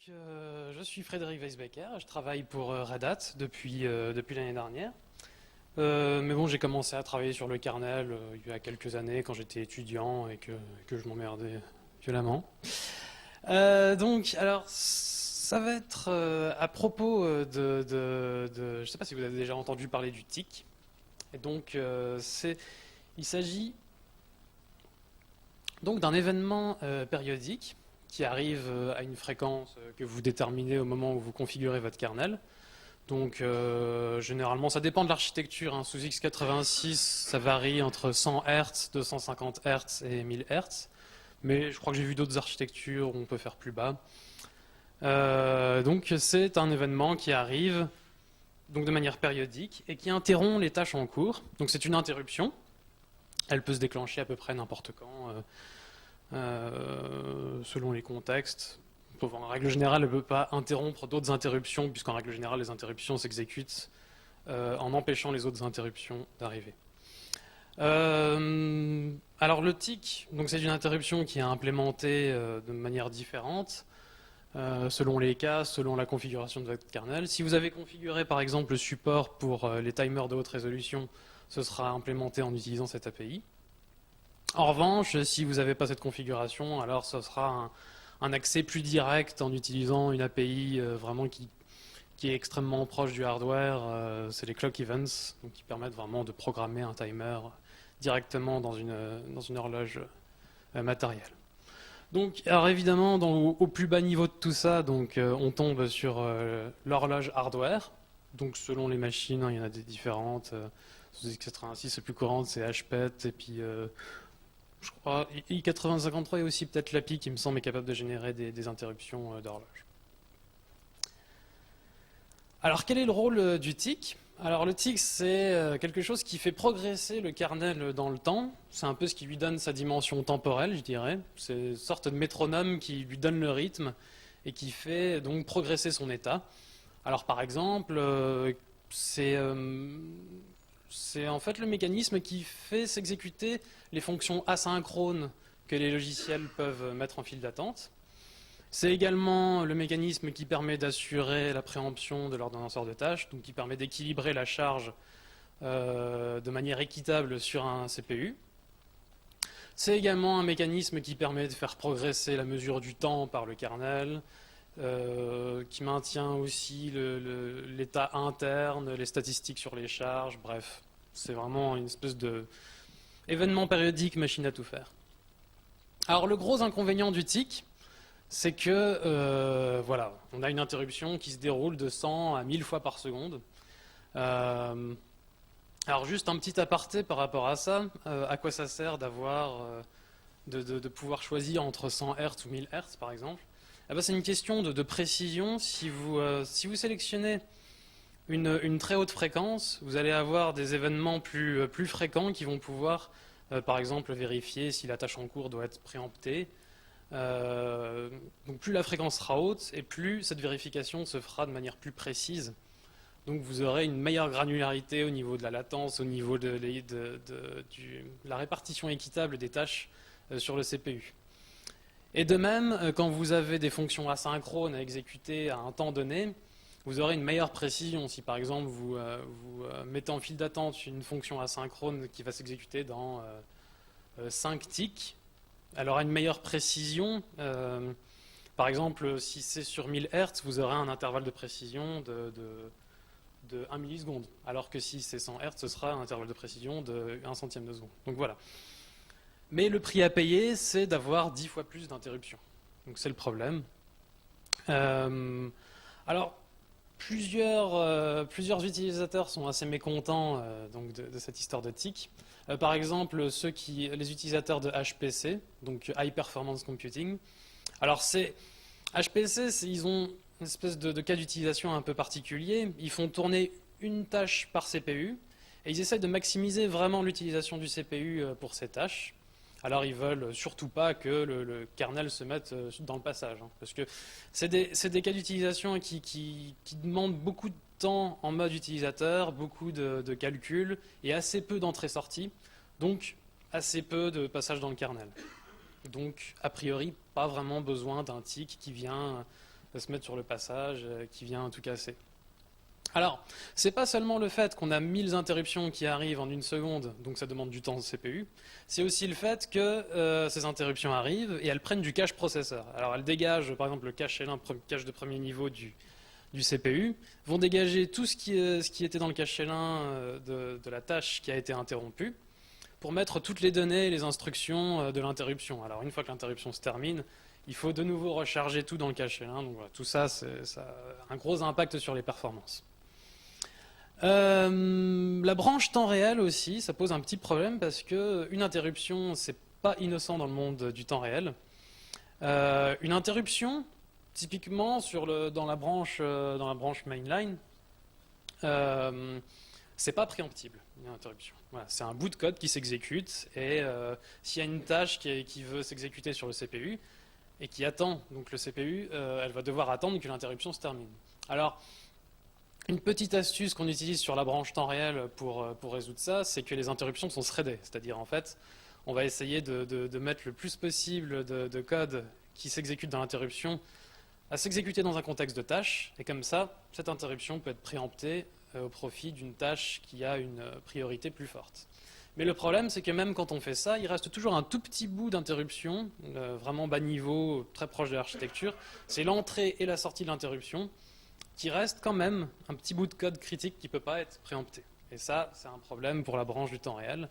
Je suis Frédéric Weisbecker, je travaille pour Red Hat depuis l'année dernière. Mais bon, j'ai commencé à travailler sur le kernel il y a quelques années quand j'étais étudiant et que je m'emmerdais violemment. Alors, ça va être à propos je ne sais pas si vous avez déjà entendu parler du TIC. Et donc, il s'agit donc d'un événement périodique qui arrive à une fréquence que vous déterminez au moment où vous configurez votre kernel. Donc généralement, ça dépend de l'architecture, hein. Sous x86, ça varie entre 100 Hz, 250 Hz et 1000 Hz. Mais je crois que j'ai vu d'autres architectures où on peut faire plus bas. Donc c'est un événement qui arrive donc de manière périodique et qui interrompt les tâches en cours. Donc c'est une interruption. Elle peut se déclencher à peu près n'importe quand. Selon les contextes. En règle générale, elle ne peut pas interrompre d'autres interruptions, puisqu'en règle générale, les interruptions s'exécutent en empêchant les autres interruptions d'arriver. Alors le TIC, c'est une interruption qui est implémentée de manière différente, selon les cas, selon la configuration de votre kernel. Si vous avez configuré par exemple le support pour les timers de haute résolution, ce sera implémenté en utilisant cette API. En revanche, si vous n'avez pas cette configuration, alors ce sera un accès plus direct en utilisant une API vraiment qui est extrêmement proche du hardware. C'est les clock events, donc qui permettent vraiment de programmer un timer directement dans une horloge matérielle. Donc, alors évidemment, au plus bas niveau de tout ça, on tombe sur l'horloge hardware. Donc selon les machines, hein, il y en a des différentes. Sous x86, le plus courant, c'est HPET, et puis je crois i8053 est aussi peut-être l'API qui me semble est capable de générer des interruptions d'horloge. Alors quel est le rôle du TIC? Alors le TIC, c'est quelque chose qui fait progresser le kernel dans le temps. C'est un peu ce qui lui donne sa dimension temporelle, je dirais. C'est une sorte de métronome qui lui donne le rythme et qui fait donc progresser son état. Alors par exemple, c'est en fait le mécanisme qui fait s'exécuter les fonctions asynchrones que les logiciels peuvent mettre en file d'attente. C'est également le mécanisme qui permet d'assurer la préemption de l'ordonnanceur de tâches, donc qui permet d'équilibrer la charge de manière équitable sur un CPU. C'est également un mécanisme qui permet de faire progresser la mesure du temps par le kernel, qui maintient aussi l'état interne, les statistiques sur les charges, bref. C'est vraiment une espèce d'événement périodique machine à tout faire. Alors le gros inconvénient du TIC, c'est que voilà, on a une interruption qui se déroule de 100 à 1000 fois par seconde. Alors juste un petit aparté par rapport à ça, à quoi ça sert de pouvoir choisir entre 100 Hz ou 1000 Hz par exemple? C'est une question de précision. Si vous sélectionnez une très haute fréquence, vous allez avoir des événements plus fréquents qui vont pouvoir, par exemple, vérifier si la tâche en cours doit être préemptée. Donc plus la fréquence sera haute et plus cette vérification se fera de manière plus précise. Donc vous aurez une meilleure granularité au niveau de la latence, au niveau de la répartition équitable des tâches sur le CPU. Et de même, quand vous avez des fonctions asynchrones à exécuter à un temps donné, vous aurez une meilleure précision. Si par exemple vous mettez en file d'attente une fonction asynchrone qui va s'exécuter dans 5 tics, elle aura une meilleure précision. Par exemple, si c'est sur 1000 Hz, vous aurez un intervalle de précision de 1 milliseconde. Alors que si c'est 100 Hz, ce sera un intervalle de précision de 1 centième de seconde. Donc voilà. Mais le prix à payer, c'est d'avoir 10 fois plus d'interruptions. Donc c'est le problème. Alors, plusieurs utilisateurs sont assez mécontents donc de cette histoire de TIC. Par exemple, les utilisateurs de HPC, donc High Performance Computing. Alors HPC, ils ont une espèce de cas d'utilisation un peu particulier. Ils font tourner une tâche par CPU et ils essaient de maximiser vraiment l'utilisation du CPU pour ces tâches. Alors ils veulent surtout pas que le kernel se mette dans le passage, hein, parce que c'est des cas d'utilisation qui demandent beaucoup de temps en mode utilisateur, beaucoup de calculs et assez peu d'entrée-sortie, donc assez peu de passage dans le kernel. Donc a priori pas vraiment besoin d'un TIC qui vient se mettre sur le passage qui vient tout casser. Alors, c'est pas seulement le fait qu'on a 1000 interruptions qui arrivent en une seconde, donc ça demande du temps de CPU, c'est aussi le fait que ces interruptions arrivent et elles prennent du cache processeur. Alors elles dégagent par exemple le cache L1, cache de premier niveau du CPU, vont dégager tout ce qui était dans le cache L1 de la tâche qui a été interrompue, pour mettre toutes les données et les instructions de l'interruption. Alors une fois que l'interruption se termine, il faut de nouveau recharger tout dans le cache L1, donc voilà, tout ça, ça a un gros impact sur les performances. La branche temps réel aussi, ça pose un petit problème parce qu'une interruption, c'est pas innocent dans le monde du temps réel. Une interruption, typiquement dans la branche mainline, c'est pas préemptible, une interruption. Voilà, c'est un bout de code qui s'exécute et s'il y a une tâche qui veut s'exécuter sur le CPU et qui attend donc le CPU, elle va devoir attendre que l'interruption se termine. Alors, une petite astuce qu'on utilise sur la branche temps réel pour résoudre ça, c'est que les interruptions sont threadées. C'est-à-dire, en fait, on va essayer de mettre le plus possible de code qui s'exécute dans l'interruption à s'exécuter dans un contexte de tâche. Et comme ça, cette interruption peut être préemptée au profit d'une tâche qui a une priorité plus forte. Mais le problème, c'est que même quand on fait ça, il reste toujours un tout petit bout d'interruption, vraiment bas niveau, très proche de l'architecture. C'est l'entrée et la sortie de l'interruption qui reste quand même un petit bout de code critique qui ne peut pas être préempté. Et ça, c'est un problème pour la branche du temps réel.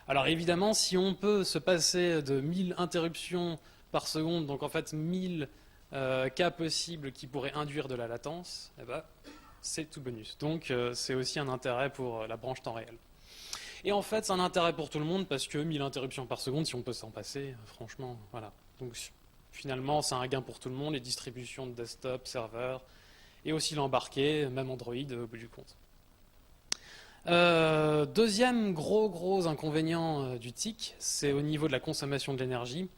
Alors évidemment, si on peut se passer de 1000 interruptions par seconde, donc en fait 1000 cas possibles qui pourraient induire de la latence, eh ben, c'est tout bonus. Donc c'est aussi un intérêt pour la branche temps réel. Et en fait, c'est un intérêt pour tout le monde parce que 1000 interruptions par seconde, si on peut s'en passer, franchement, voilà. Donc finalement, c'est un gain pour tout le monde, les distributions de desktop, serveur, et aussi l'embarqué, même Android au bout du compte. Deuxième gros inconvénient du TIC, c'est au niveau de la consommation de l'énergie.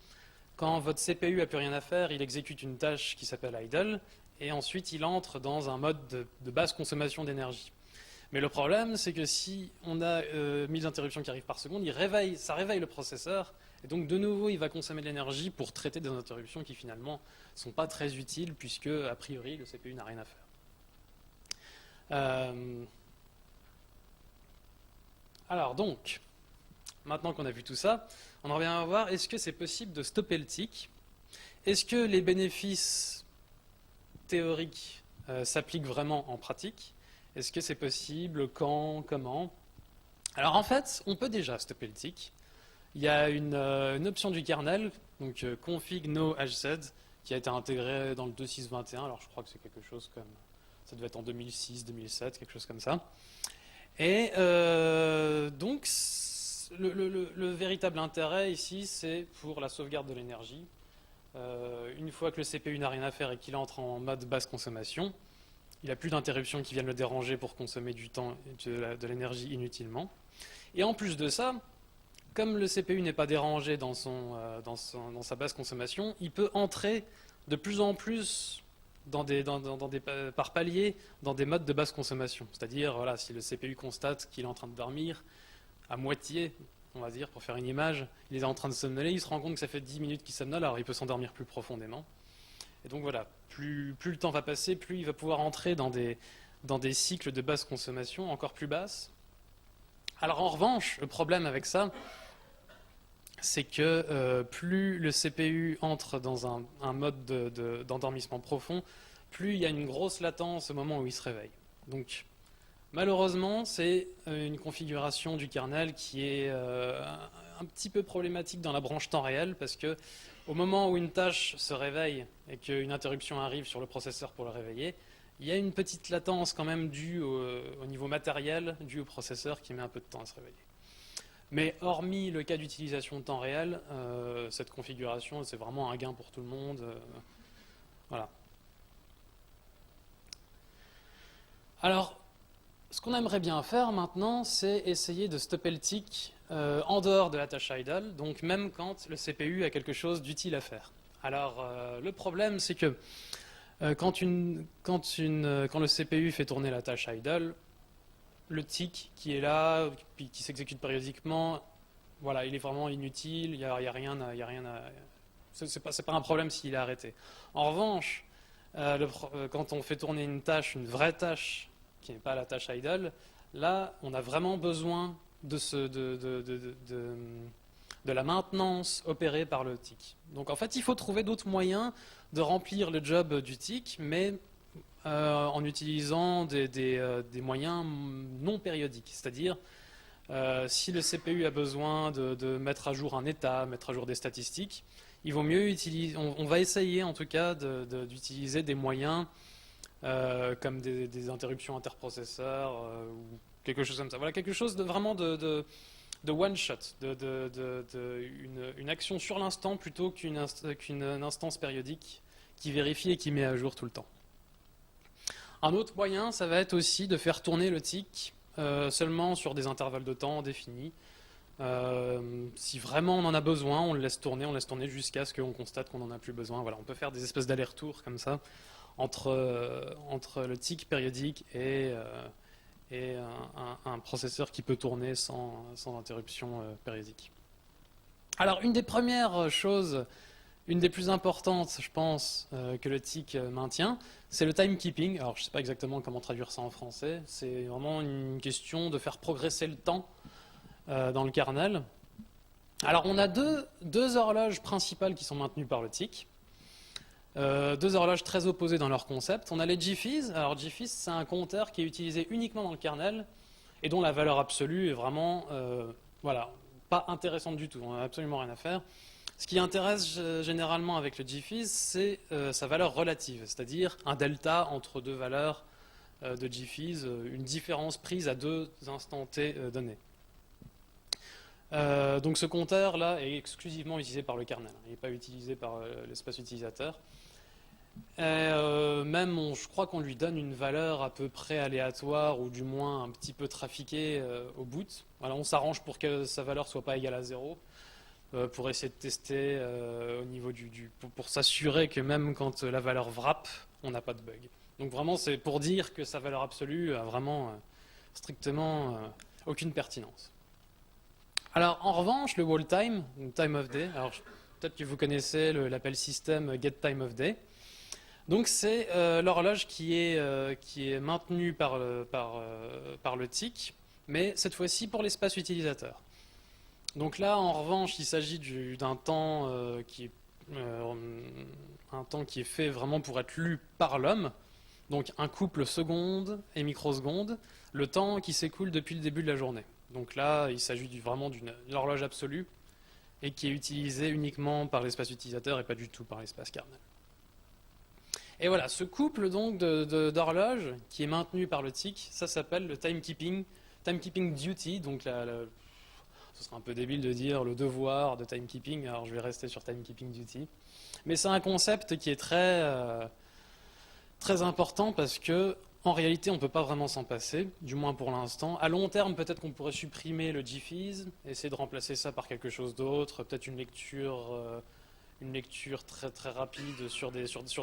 Quand votre CPU n'a plus rien à faire, il exécute une tâche qui s'appelle idle, et ensuite il entre dans un mode de basse consommation d'énergie. Mais le problème, c'est que si on a 1000 interruptions qui arrivent par seconde, ça réveille le processeur, et donc de nouveau il va consommer de l'énergie pour traiter des interruptions qui finalement ne sont pas très utiles, puisque a priori le CPU n'a rien à faire. Alors donc, maintenant qu'on a vu tout ça, on revient à voir, est-ce que c'est possible de stopper le tic? Est-ce que les bénéfices théoriques s'appliquent vraiment en pratique? Est-ce que c'est possible? Quand? Comment? Alors en fait, on peut déjà stopper le tic. Il y a une option du kernel, donc config no hz, qui a été intégrée dans le 2.6.21. Alors je crois que c'est quelque chose comme, ça devait être en 2006, 2007, quelque chose comme ça. Et donc le véritable intérêt ici, c'est pour la sauvegarde de l'énergie. Une fois que le CPU n'a rien à faire et qu'il entre en mode basse consommation, il n'a plus d'interruptions qui viennent le déranger pour consommer du temps et de l'énergie inutilement. Et en plus de ça, comme le CPU n'est pas dérangé dans sa basse consommation, il peut entrer de plus en plus par palier dans des modes de basse consommation. C'est-à-dire, voilà, si le CPU constate qu'il est en train de dormir à moitié, on va dire, pour faire une image, il est en train de somnoler, il se rend compte que ça fait 10 minutes qu'il somnole, alors il peut s'endormir plus profondément. Et donc voilà, plus le temps va passer, plus il va pouvoir entrer dans des cycles de basse consommation encore plus basses. Alors en revanche, le problème avec ça, c'est que plus le CPU entre dans un mode d'endormissement profond, plus il y a une grosse latence au moment où il se réveille. Donc malheureusement, c'est une configuration du kernel qui est un petit peu problématique dans la branche temps réel, parce que au moment où une tâche se réveille et qu'une interruption arrive sur le processeur pour le réveiller, il y a une petite latence quand même due au niveau matériel, due au processeur qui met un peu de temps à se réveiller. Mais hormis le cas d'utilisation de temps réel, cette configuration, c'est vraiment un gain pour tout le monde. Voilà. Alors, ce qu'on aimerait bien faire maintenant, c'est essayer de stopper le tic en dehors de la tâche idle, donc même quand le CPU a quelque chose d'utile à faire. Alors, le problème, c'est que quand le CPU fait tourner la tâche idle, le tic qui est là, qui s'exécute périodiquement, voilà, il est vraiment inutile, il y a rien à c'est pas un problème s'il est arrêté. En revanche, Quand on fait tourner une tâche, une vraie tâche, qui n'est pas la tâche idle, là, on a vraiment besoin de la maintenance opérée par le tick. Donc en fait, il faut trouver d'autres moyens de remplir le job du tick, mais en utilisant des moyens non périodiques. C'est-à-dire, si le CPU a besoin de mettre à jour un état, mettre à jour des statistiques, il vaut mieux utiliser, on va essayer en tout cas d'utiliser des moyens comme des interruptions interprocesseurs ou quelque chose comme ça. Voilà, quelque chose de vraiment de one shot, une action sur l'instant plutôt qu'une instance périodique qui vérifie et qui met à jour tout le temps. Un autre moyen, ça va être aussi de faire tourner le tick seulement sur des intervalles de temps définis. Si vraiment on en a besoin, on le laisse tourner jusqu'à ce qu'on constate qu'on n'en a plus besoin. Voilà, on peut faire des espèces d'allers-retours comme ça entre le tick périodique et un processeur qui peut tourner sans interruption périodique. Alors une des premières choses, une des plus importantes, je pense, que le tick maintient, c'est le timekeeping. Alors je ne sais pas exactement comment traduire ça en français, c'est vraiment une question de faire progresser le temps dans le kernel. Alors on a deux horloges principales qui sont maintenues par le tick. Deux horloges très opposées dans leur concept. On a les GFEEs. Alors GFEEs, c'est un compteur qui est utilisé uniquement dans le kernel et dont la valeur absolue est vraiment voilà, pas intéressante du tout. On n'a absolument rien à faire. Ce qui intéresse généralement avec le GFEEs, c'est sa valeur relative, c'est-à-dire un delta entre deux valeurs de GFEEs, une différence prise à deux instants t donnés. Donc ce compteur-là est exclusivement utilisé par le kernel. Il n'est pas utilisé par l'espace utilisateur. Même, je crois qu'on lui donne une valeur à peu près aléatoire ou du moins un petit peu trafiquée au boot. Voilà, on s'arrange pour que sa valeur soit pas égale à 0 pour essayer de tester au niveau pour s'assurer que même quand la valeur wrap, on n'a pas de bug. Donc vraiment, c'est pour dire que sa valeur absolue a vraiment strictement aucune pertinence. Alors en revanche, le wall time, time of day, alors peut-être que vous connaissez l'appel système get time of day. Donc c'est l'horloge qui est maintenue par le tick, mais cette fois-ci pour l'espace utilisateur. Donc là, en revanche, il s'agit d'un temps un temps qui est fait vraiment pour être lu par l'homme. Donc un couple seconde et microseconde, le temps qui s'écoule depuis le début de la journée. Donc là, il s'agit vraiment d'une horloge absolue et qui est utilisée uniquement par l'espace utilisateur et pas du tout par l'espace kernel. Et voilà, ce couple donc d'horloges qui est maintenu par le tick, ça s'appelle le timekeeping duty. Donc ce serait un peu débile de dire le devoir de timekeeping, alors je vais rester sur timekeeping duty. Mais c'est un concept qui est très important parce que en réalité, on ne peut pas vraiment s'en passer, du moins pour l'instant. À long terme, peut-être qu'on pourrait supprimer le GFEEs, essayer de remplacer ça par quelque chose d'autre, peut-être une lecture très, très rapide sur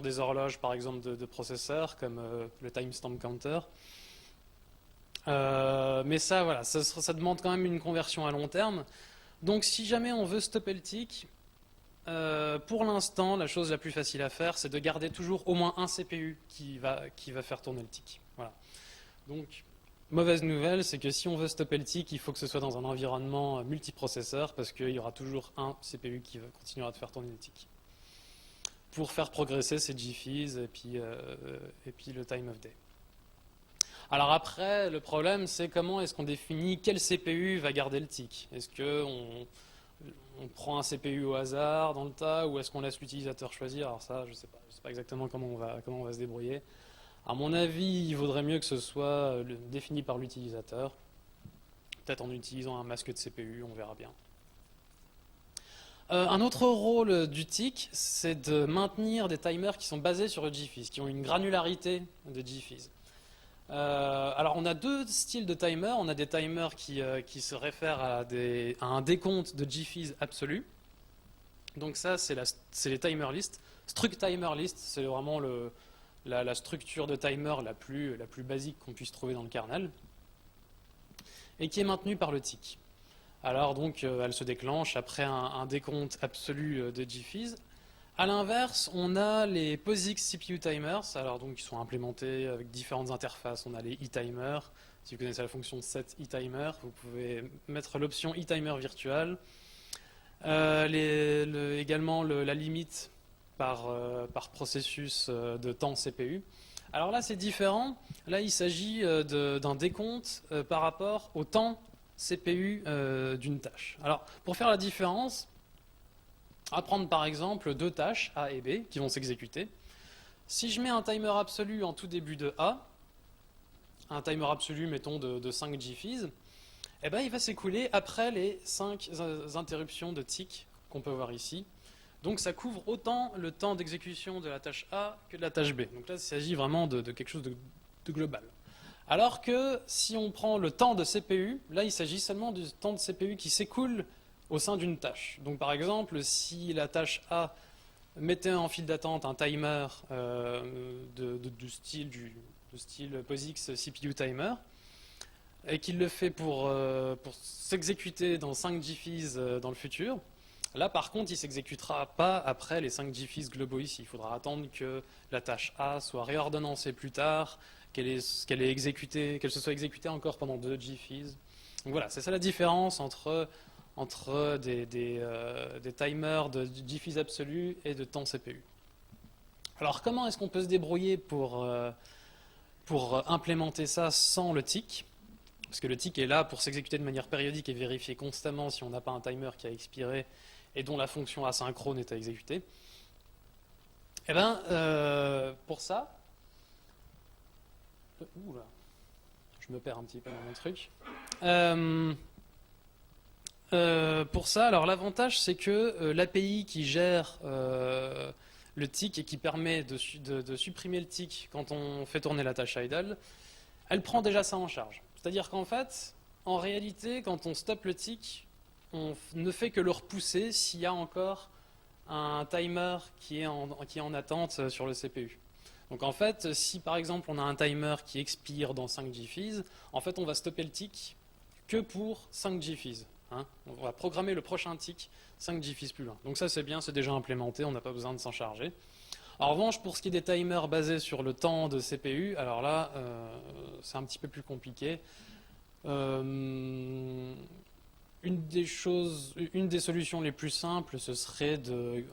des horloges, par exemple, de processeurs, comme le timestamp counter. Mais ça, voilà, ça demande quand même une conversion à long terme. Donc si jamais on veut stopper le tick, pour l'instant, la chose la plus facile à faire, c'est de garder toujours au moins un CPU qui va faire tourner le tick. Voilà. Donc, mauvaise nouvelle, c'est que si on veut stopper le tick, il faut que ce soit dans un environnement multiprocesseur, parce qu'il y aura toujours un CPU qui continuera de faire tourner le tick. Pour faire progresser ces GFEEs et puis le time of day. Alors après, le problème, c'est comment est-ce qu'on définit quel CPU va garder le tick. Est-ce qu'on prend un CPU au hasard dans le tas ou est-ce qu'on laisse l'utilisateur choisir? Alors ça, je ne sais pas exactement comment on va se débrouiller. À mon avis, il vaudrait mieux que ce soit défini par l'utilisateur, peut-être en utilisant un masque de CPU, on verra bien. Un autre rôle du tick, c'est de maintenir des timers qui sont basés sur le GFEEs, qui ont une granularité de GFEEs. Alors on a deux styles de timers. On a des timers qui se réfèrent à un décompte de GFEEs absolu. Donc ça, c'est les timer list. Struct timer list, c'est vraiment la structure de timer la plus basique qu'on puisse trouver dans le kernel et qui est maintenue par le tick. Alors donc elle se déclenche après un décompte absolu de GFEEs. À l'inverse, on a les POSIX CPU timers, alors donc qui sont implémentés avec différentes interfaces. On a les eTimers. Si vous connaissez la fonction set eTimer, vous pouvez mettre l'option eTimer virtual. Également la limite par processus de temps CPU. Alors là, c'est différent. Là, il s'agit d'un décompte par rapport au temps CPU d'une tâche. Alors, pour faire la différence, on va prendre par exemple deux tâches, A et B, qui vont s'exécuter. Si je mets un timer absolu en tout début de A, un timer absolu, mettons, de 5 GFIS, eh ben, il va s'écouler après les 5 interruptions de tick qu'on peut voir ici. Donc ça couvre autant le temps d'exécution de la tâche A que de la tâche B. Donc là, il s'agit vraiment de quelque chose de global. Alors que si on prend le temps de CPU, là, il s'agit seulement du temps de CPU qui s'écoule au sein d'une tâche. Donc par exemple, si la tâche A mettait en file d'attente un timer du style POSIX CPU timer, et qu'il le fait pour s'exécuter dans 5 GFIS dans le futur, là par contre il ne s'exécutera pas après les 5 GFIS globaux ici. Il faudra attendre que la tâche A soit réordonnancée plus tard, qu'elle se soit exécutée encore pendant 2 GFIS. Donc voilà, c'est ça la différence entre des timers de GFIS absolu et de temps CPU. Alors comment est-ce qu'on peut se débrouiller pour implémenter ça sans le tick? Parce que le tick est là pour s'exécuter de manière périodique et vérifier constamment si on n'a pas un timer qui a expiré et dont la fonction asynchrone est à exécuter. Et bien, pour ça, oula, je me perds un petit peu dans mon truc. Pour ça, alors l'avantage c'est que l'API qui gère le tick et qui permet de supprimer le tick quand on fait tourner la tâche idle, elle prend déjà ça en charge. C'est-à-dire qu'en fait, en réalité, quand on stoppe le tick, on ne fait que le repousser s'il y a encore un timer qui est en attente sur le CPU. Donc en fait, si par exemple on a un timer qui expire dans 5 GFIS, en fait on va stopper le tick que pour 5 GFIS. Hein. On va programmer le prochain tick 5 GFIS plus loin. Donc ça c'est bien, c'est déjà implémenté, on n'a pas besoin de s'en charger. En revanche, pour ce qui est des timers basés sur le temps de CPU, alors là, c'est un petit peu plus compliqué. Une des solutions les plus simples, ce serait de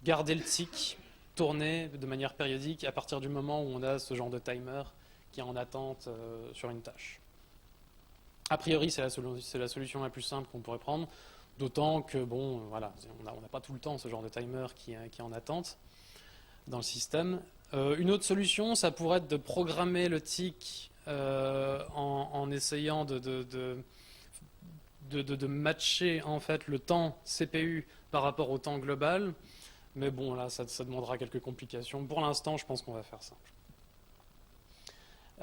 garder le tick tourner de manière périodique à partir du moment où on a ce genre de timer qui est en attente sur une tâche. A priori, c'est la solution la plus simple qu'on pourrait prendre, d'autant que, bon, voilà, on n'a pas tout le temps ce genre de timer qui est en attente dans le système. Une autre solution, ça pourrait être de programmer le tick en essayant de matcher en fait le temps CPU par rapport au temps global. Mais bon, là, ça demandera quelques complications. Pour l'instant, je pense qu'on va faire simple.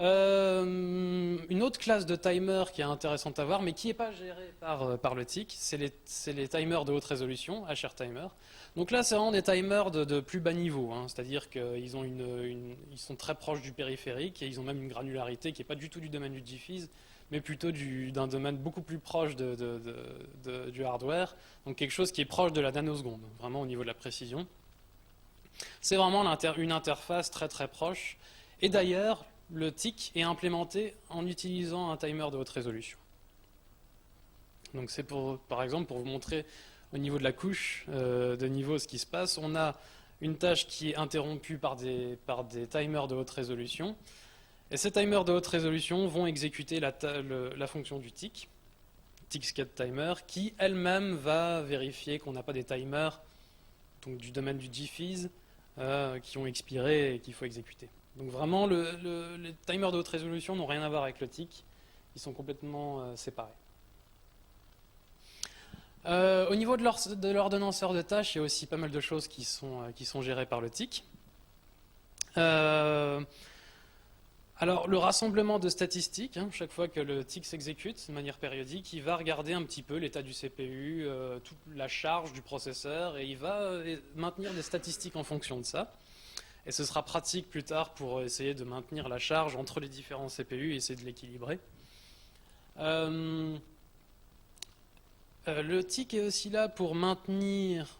Une autre classe de timer qui est intéressante à voir, mais qui n'est pas gérée par le TIC, c'est les timers de haute résolution, HR timer. Donc là, c'est vraiment des timers de plus bas niveau, hein, c'est-à-dire qu'ils sont très proches du périphérique et ils ont même une granularité qui n'est pas du tout du domaine du GFIS, mais plutôt d'un domaine beaucoup plus proche du hardware, donc quelque chose qui est proche de la nanoseconde, vraiment au niveau de la précision. C'est vraiment une interface très très proche. Et d'ailleurs, le TIC est implémenté en utilisant un timer de haute résolution. Donc c'est par exemple, pour vous montrer au niveau de la couche de niveau ce qui se passe, on a une tâche qui est interrompue par des timers de haute résolution. Et ces timers de haute résolution vont exécuter la fonction du TIC, TIC_SCAD_TIMER, qui elle-même va vérifier qu'on n'a pas des timers donc du domaine du GFIS qui ont expiré et qu'il faut exécuter. Donc vraiment, les timers de haute résolution n'ont rien à voir avec le TIC, ils sont complètement séparés. Au niveau de l'ordonnanceur de tâches, il y a aussi pas mal de choses qui sont gérées par le TIC. Alors, le rassemblement de statistiques, hein, chaque fois que le TIC s'exécute de manière périodique, il va regarder un petit peu l'état du CPU, toute la charge du processeur, et il va maintenir des statistiques en fonction de ça. Et ce sera pratique plus tard pour essayer de maintenir la charge entre les différents CPU et essayer de l'équilibrer. Le TIC est aussi là pour maintenir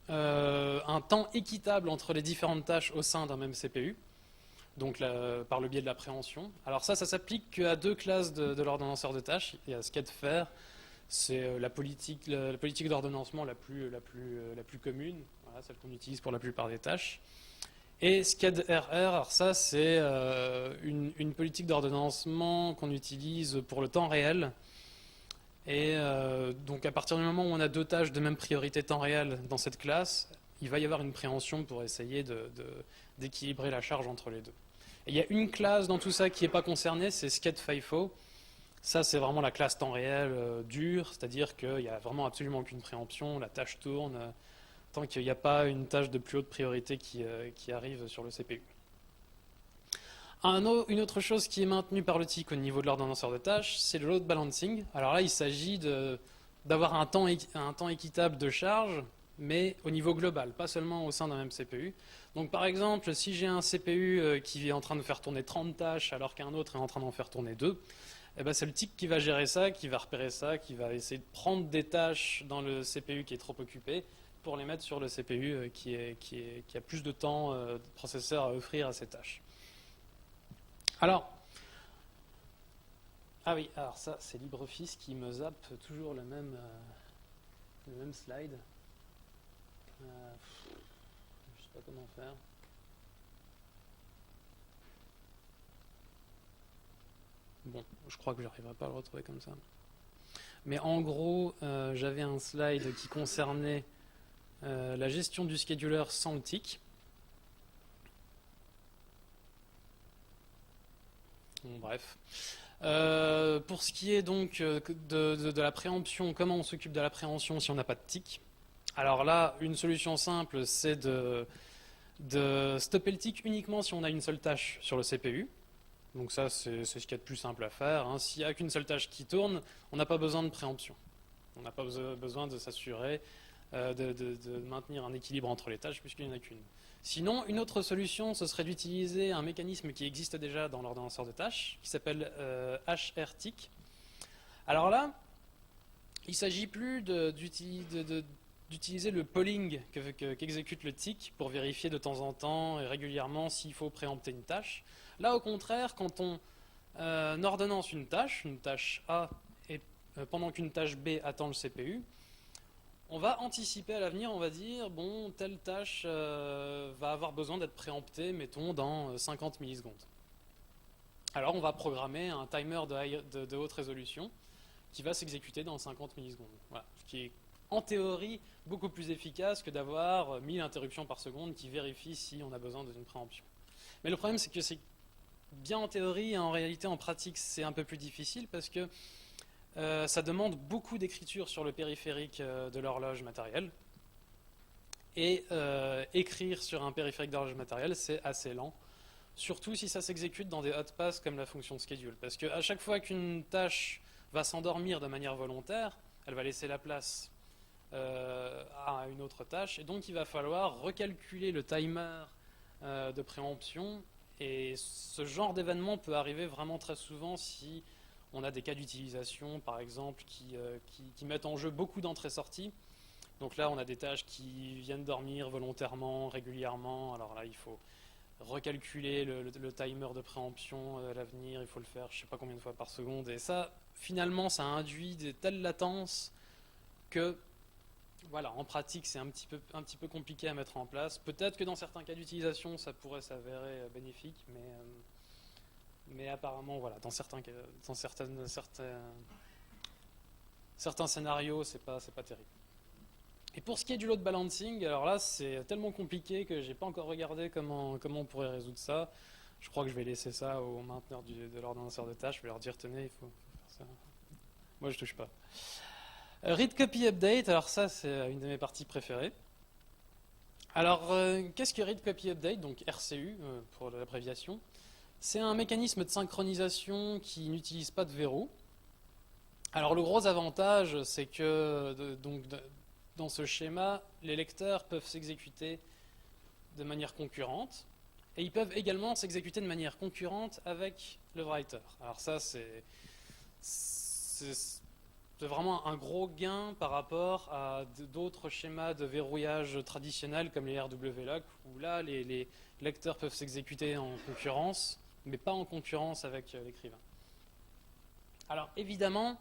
un temps équitable entre les différentes tâches au sein d'un même CPU, donc par le biais de la préhension. Alors ça s'applique qu'à deux classes de l'ordonnanceur de tâches. Il y a sched_faire, c'est la politique d'ordonnancement la plus commune, voilà, celle qu'on utilise pour la plupart des tâches. Et sched_rr, alors ça c'est une politique d'ordonnancement qu'on utilise pour le temps réel. Et donc à partir du moment où on a deux tâches de même priorité temps réel dans cette classe, il va y avoir une préhension pour essayer d'équilibrer la charge entre les deux. Et il y a une classe dans tout ça qui n'est pas concernée, c'est sched_FIFO. Ça c'est vraiment la classe temps réel dure, c'est-à-dire qu'il n'y a vraiment absolument aucune préemption, la tâche tourne tant qu'il n'y a pas une tâche de plus haute priorité qui arrive sur le CPU. Une autre chose qui est maintenue par le TIC au niveau de l'ordonnanceur de tâches, c'est le load balancing. Alors là, il s'agit d'avoir un temps équitable de charge, mais au niveau global, pas seulement au sein d'un même CPU. Donc par exemple, si j'ai un CPU qui est en train de faire tourner 30 tâches alors qu'un autre est en train d'en faire tourner 2, eh ben c'est le TIC qui va gérer ça, qui va repérer ça, qui va essayer de prendre des tâches dans le CPU qui est trop occupé pour les mettre sur le CPU qui a plus de temps de processeur à offrir à ces tâches. Alors, ah oui, alors ça c'est LibreOffice qui me zappe toujours le même slide. Je sais pas comment faire. Bon, je crois que j'arriverai pas à le retrouver comme ça. Mais en gros, j'avais un slide qui concernait la gestion du scheduler sans le TIC. Bon, bref. Pour ce qui est donc de la préemption, comment on s'occupe de la préemption si on n'a pas de TIC? Alors là, une solution simple, c'est de stopper le TIC uniquement si on a une seule tâche sur le CPU. Donc ça, c'est ce qu'il y a de plus simple à faire, hein. S'il n'y a qu'une seule tâche qui tourne, on n'a pas besoin de préemption. On n'a pas besoin de s'assurer de maintenir un équilibre entre les tâches puisqu'il n'y en a qu'une. Sinon, une autre solution, ce serait d'utiliser un mécanisme qui existe déjà dans l'ordonnanceur de tâches, qui s'appelle HRTIC. Alors là, il ne s'agit plus d'utiliser le polling qu'exécute le TIC pour vérifier de temps en temps et régulièrement s'il faut préempter une tâche. Là, au contraire, quand on ordonnance une tâche A, et pendant qu'une tâche B attend le CPU, on va anticiper à l'avenir, on va dire, bon, telle tâche va avoir besoin d'être préemptée, mettons, dans 50 millisecondes. Alors on va programmer un timer de haute résolution qui va s'exécuter dans 50 millisecondes. Voilà. Ce qui est en théorie beaucoup plus efficace que d'avoir 1000 interruptions par seconde qui vérifient si on a besoin d'une préemption. Mais le problème, c'est que c'est bien en théorie, et en réalité, en pratique, c'est un peu plus difficile parce que ça demande beaucoup d'écriture sur le périphérique de l'horloge matérielle. Et écrire sur un périphérique d'horloge matérielle, c'est assez lent. Surtout si ça s'exécute dans des hotpass comme la fonction schedule. Parce qu'à chaque fois qu'une tâche va s'endormir de manière volontaire, elle va laisser la place à une autre tâche. Et donc il va falloir recalculer le timer de préemption. Et ce genre d'événement peut arriver vraiment très souvent si on a des cas d'utilisation, par exemple, qui mettent en jeu beaucoup d'entrées-sorties. Donc là, on a des tâches qui viennent dormir volontairement, régulièrement. Alors là, il faut recalculer le timer de préemption à l'avenir. Il faut le faire je ne sais pas combien de fois par seconde. Et ça, finalement, ça induit de telles latences que, voilà, en pratique, c'est un petit peu compliqué à mettre en place. Peut-être que dans certains cas d'utilisation, ça pourrait s'avérer bénéfique, mais apparemment, voilà, dans certains scénarios, c'est pas terrible. Et pour ce qui est du load balancing, alors là, c'est tellement compliqué que j'ai pas encore regardé comment on pourrait résoudre ça. Je crois que je vais laisser ça aux mainteneurs de l'ordonnanceur de tâches. Je vais leur dire, tenez, il faut faire ça. Moi, je touche pas. Read Copy Update, alors ça, c'est une de mes parties préférées. Alors, qu'est-ce que Read Copy Update, donc RCU pour l'abréviation? C'est un mécanisme de synchronisation qui n'utilise pas de verrou. Alors le gros avantage, c'est que dans ce schéma, les lecteurs peuvent s'exécuter de manière concurrente et ils peuvent également s'exécuter de manière concurrente avec le writer. Alors ça, c'est vraiment un gros gain par rapport à d'autres schémas de verrouillage traditionnels comme les RWLock, où là, les lecteurs peuvent s'exécuter en concurrence, mais pas en concurrence avec l'écrivain. Alors évidemment,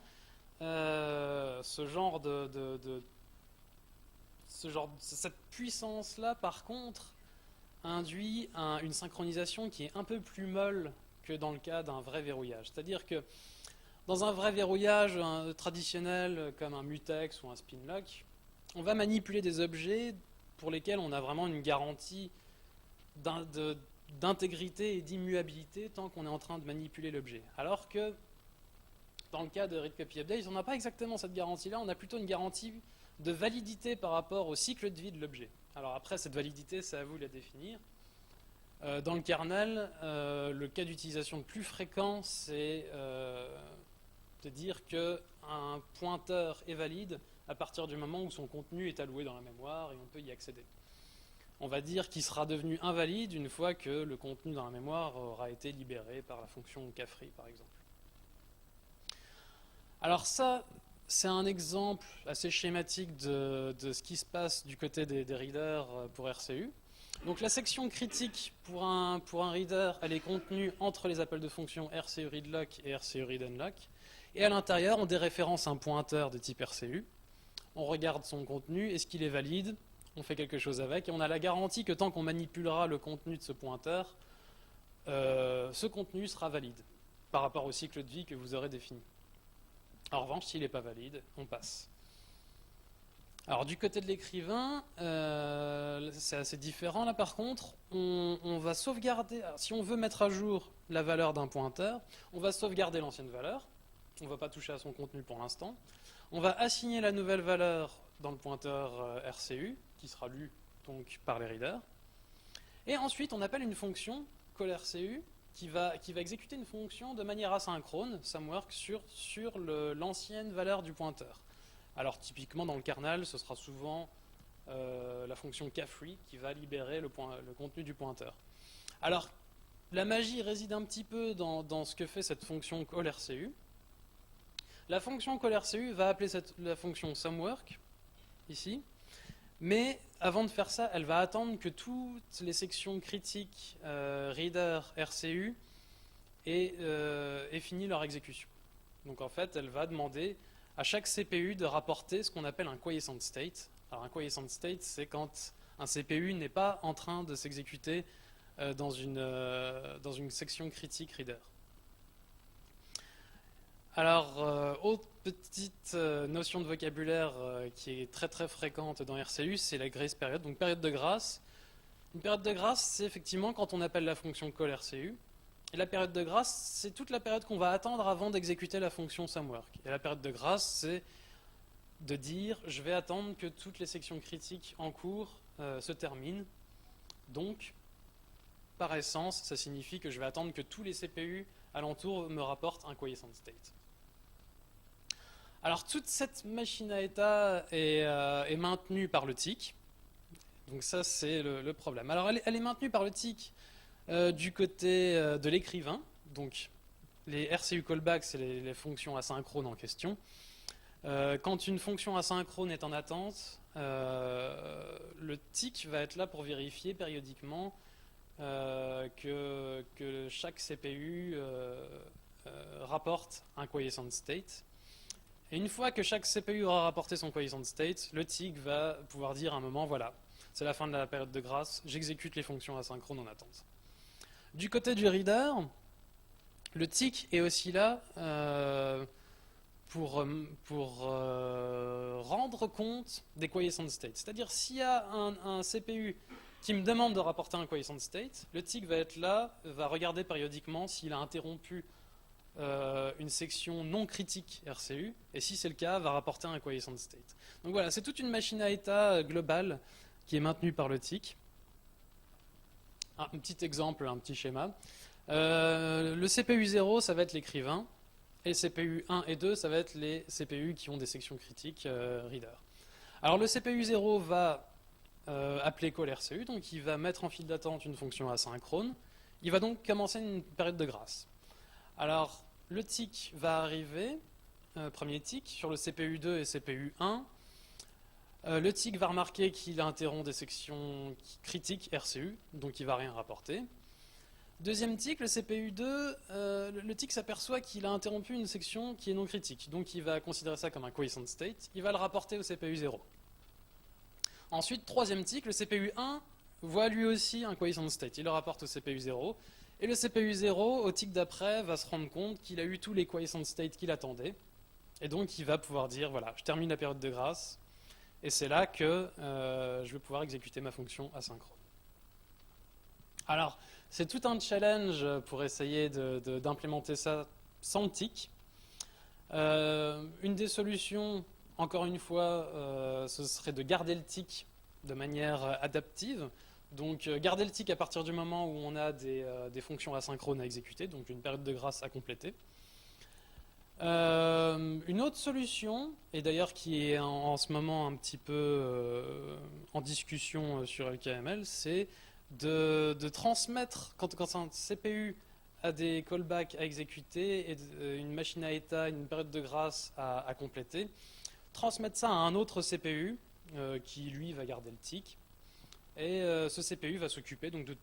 cette puissance-là, par contre, induit une synchronisation qui est un peu plus molle que dans le cas d'un vrai verrouillage. C'est-à-dire que dans un vrai verrouillage traditionnel comme un mutex ou un spinlock, on va manipuler des objets pour lesquels on a vraiment une garantie d'intégrité et d'immuabilité tant qu'on est en train de manipuler l'objet. Alors que dans le cas de read copy update, on n'a pas exactement cette garantie-là, on a plutôt une garantie de validité par rapport au cycle de vie de l'objet. Alors après, cette validité, c'est à vous de la définir. Dans le kernel, le cas d'utilisation le plus fréquent, c'est de dire qu'un pointeur est valide à partir du moment où son contenu est alloué dans la mémoire et on peut y accéder. On va dire qu'il sera devenu invalide une fois que le contenu dans la mémoire aura été libéré par la fonction cafree, par exemple. Alors ça, c'est un exemple assez schématique de ce qui se passe du côté des readers pour RCU. Donc la section critique pour un reader, elle est contenue entre les appels de fonction RCU readlock et RCU readunlock. Et à l'intérieur, on déréférence un pointeur de type RCU. On regarde son contenu, est-ce qu'il est valide? On fait quelque chose avec, et on a la garantie que tant qu'on manipulera le contenu de ce pointeur, ce contenu sera valide par rapport au cycle de vie que vous aurez défini. En revanche, s'il n'est pas valide, on passe. Alors du côté de l'écrivain, c'est assez différent là par contre. On va sauvegarder, alors, si on veut mettre à jour la valeur d'un pointeur, on va sauvegarder l'ancienne valeur. On ne va pas toucher à son contenu pour l'instant. On va assigner la nouvelle valeur dans le pointeur RCU, qui sera lu donc par les readers. Et ensuite, on appelle une fonction callRCU qui va exécuter une fonction de manière asynchrone, SUMWORK, sur l'ancienne valeur du pointeur. Alors typiquement dans le kernel, ce sera souvent la fonction cafree qui va libérer le contenu du pointeur. Alors la magie réside un petit peu dans ce que fait cette fonction callRCU. La fonction callRCU va appeler la fonction SUMWORK, ici, mais avant de faire ça, elle va attendre que toutes les sections critiques reader RCU aient fini leur exécution. Donc en fait, elle va demander à chaque CPU de rapporter ce qu'on appelle un quiescent state. Alors un quiescent state, c'est quand un CPU n'est pas en train de s'exécuter dans une section critique reader. Alors, autre petite notion de vocabulaire qui est très très fréquente dans RCU, c'est la grace period, donc période de grâce. Une période de grâce, c'est effectivement quand on appelle la fonction callRCU. Et la période de grâce, c'est toute la période qu'on va attendre avant d'exécuter la fonction SUMWORK. Et la période de grâce, c'est de dire je vais attendre que toutes les sections critiques en cours se terminent. Donc, par essence, ça signifie que je vais attendre que tous les CPU alentour me rapportent un quiescent state. Alors toute cette machine à état est maintenue par le TIC. Donc ça c'est le problème. Alors elle est maintenue par le TIC du côté de l'écrivain. Donc les RCU callbacks, c'est les fonctions asynchrones en question. Quand une fonction asynchrone est en attente, le TIC va être là pour vérifier périodiquement que chaque CPU rapporte un quiescent state. Et une fois que chaque CPU aura rapporté son quiescent state, le TIC va pouvoir dire à un moment, voilà, c'est la fin de la période de grâce, j'exécute les fonctions asynchrones en attente. Du côté du reader, le TIC est aussi là pour rendre compte des quiescent states. C'est-à-dire, s'il y a un CPU qui me demande de rapporter un quiescent state, le TIC va être là, va regarder périodiquement s'il a interrompu une section non critique RCU, et si c'est le cas, va rapporter un quiescent state. Donc voilà, c'est toute une machine à état globale qui est maintenue par le TIC. Un petit exemple, un petit schéma. Le CPU 0, ça va être l'écrivain, et le CPU 1 et 2, ça va être les CPU qui ont des sections critiques reader. Alors le CPU 0 va appeler callRCU, donc il va mettre en file d'attente une fonction asynchrone. Il va donc commencer une période de grâce. Alors, le TIC va arriver, premier tick, sur le CPU 2 et CPU 1, le tick va remarquer qu'il interrompt des sections critiques RCU, donc il ne va rien rapporter. Deuxième tick, le CPU 2, le tick s'aperçoit qu'il a interrompu une section qui est non critique, donc il va considérer ça comme un quiescent state, il va le rapporter au CPU 0. Ensuite, troisième tick, le CPU 1 voit lui aussi un quiescent state, il le rapporte au CPU 0, et le CPU 0, au tick d'après, va se rendre compte qu'il a eu tous les quiescent states qu'il attendait, et donc il va pouvoir dire, voilà, je termine la période de grâce, et c'est là que je vais pouvoir exécuter ma fonction asynchrone. Alors, c'est tout un challenge pour essayer d'implémenter ça sans le tick. Une des solutions, encore une fois, ce serait de garder le tick de manière adaptive. Donc, garder le tick à partir du moment où on a des fonctions asynchrones à exécuter, donc une période de grâce à compléter. Une autre solution, et d'ailleurs qui est en ce moment un petit peu en discussion sur LKML, c'est de transmettre, quand un CPU a des callbacks à exécuter et une machine à état, une période de grâce à compléter, transmettre ça à un autre CPU qui lui va garder le tick. Et ce CPU va s'occuper donc de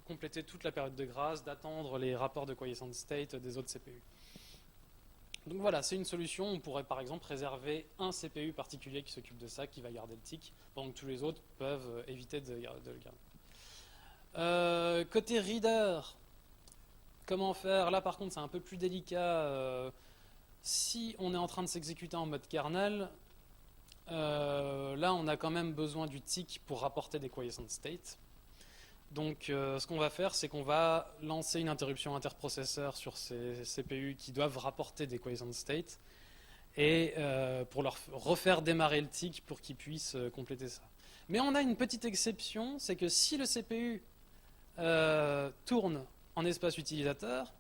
compléter toute la période de grâce, d'attendre les rapports de quiescent state des autres CPU. Donc voilà, c'est une solution. On pourrait par exemple réserver un CPU particulier qui s'occupe de ça, qui va garder le tick, pendant que tous les autres peuvent éviter de le garder. Côté reader, comment faire? Là par contre c'est un peu plus délicat. Si on est en train de s'exécuter en mode kernel, là on a quand même besoin du tick pour rapporter des quiescent states. Donc ce qu'on va faire, c'est qu'on va lancer une interruption interprocesseur sur ces CPU qui doivent rapporter des quiescent states et pour leur refaire démarrer le tick pour qu'ils puissent compléter ça. Mais on a une petite exception, c'est que si le CPU tourne en espace utilisateur,